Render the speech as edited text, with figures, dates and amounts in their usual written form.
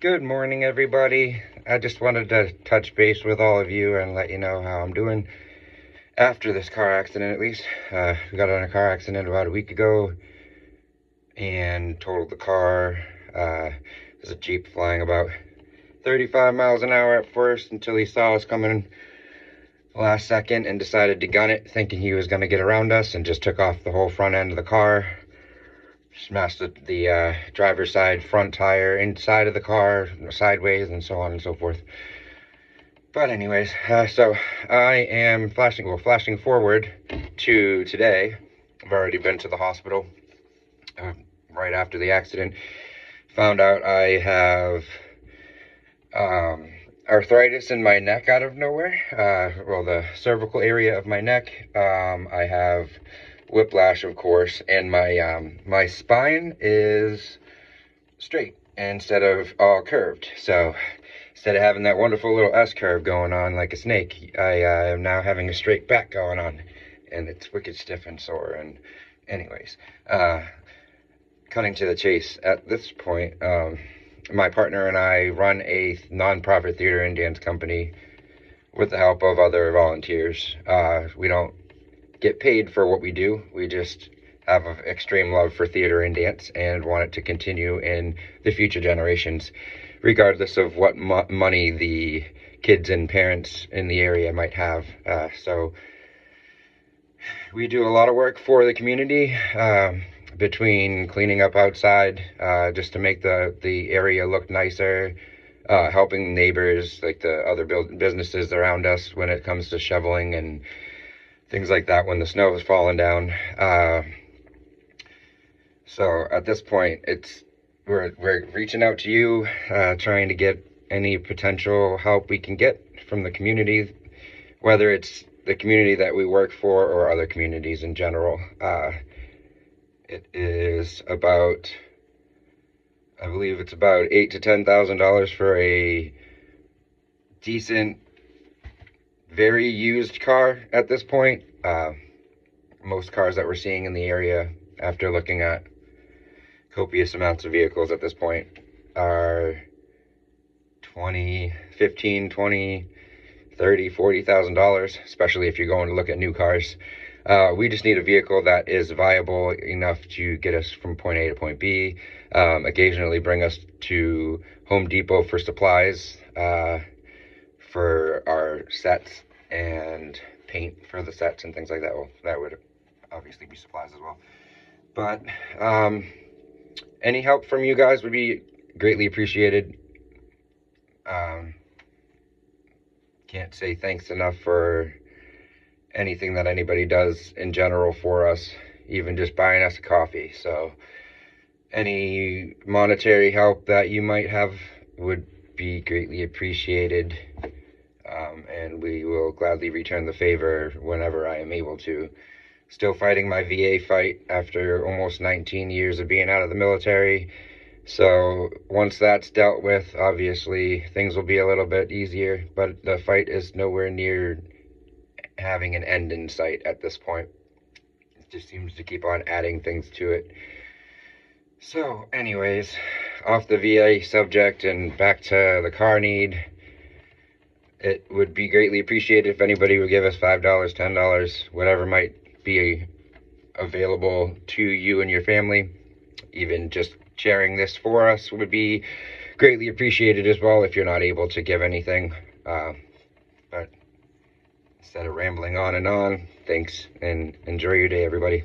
Good morning, everybody. I just wanted to touch base with all of you and let you know how I'm doing after this car accident, at least. We got in a car accident about a week ago and totaled the car. There's a Jeep flying about 35 miles an hour at first until he saw us coming last second and decided to gun it, thinking he was going to get around us, and just took off the whole front end of the car. Smashed the driver's side front tire inside of the car, sideways, and so on and so forth. But anyways, so I am flashing forward to today. I've already been to the hospital right after the accident. Found out I have arthritis in my neck out of nowhere. Well, the cervical area of my neck. I have whiplash, of course, and my spine is straight instead of all curved. So instead of having that wonderful little S curve going on like a snake, I am now having a straight back going on, and it's wicked stiff and sore. And anyways, cutting to the chase, at this point, my partner and I run a non-profit theater and dance company with the help of other volunteers. We don't get paid for what we do. We just have an extreme love for theater and dance and want it to continue in the future generations, regardless of what money the kids and parents in the area might have. So we do a lot of work for the community, between cleaning up outside, just to make the area look nicer, helping neighbors, like the other businesses around us when it comes to shoveling and things like that when the snow is falling down. So at this point, we're reaching out to you, trying to get any potential help we can get from the community, whether it's the community that we work for or other communities in general. It is about, I believe it's about $8,000 to $10,000 for a decent, very used car at this point. Most cars that we're seeing in the area, after looking at copious amounts of vehicles at this point, are $15,000, $20,000, $30,000, $40,000, especially if you're going to look at new cars. We just need a vehicle that is viable enough to get us from point A to point B, occasionally bring us to Home Depot for supplies, for our sets and paint for the sets and things like that. Well, that would obviously be supplies as well. But any help from you guys would be greatly appreciated. Can't say thanks enough for anything that anybody does in general for us, even just buying us a coffee. So any monetary help that you might have would be greatly appreciated, and we will gladly return the favor whenever I am able to. Still fighting my VA fight after almost 19 years of being out of the military. So once that's dealt with, obviously things will be a little bit easier, but the fight is nowhere near having an end in sight at this point. It just seems to keep on adding things to it. So anyways, off the VA subject and back to the car need, it would be greatly appreciated if anybody would give us $5, $10, whatever might be available to you and your family. Even just sharing this for us would be greatly appreciated as well, if you're not able to give anything. But instead of rambling on and on, thanks, and enjoy your day, everybody.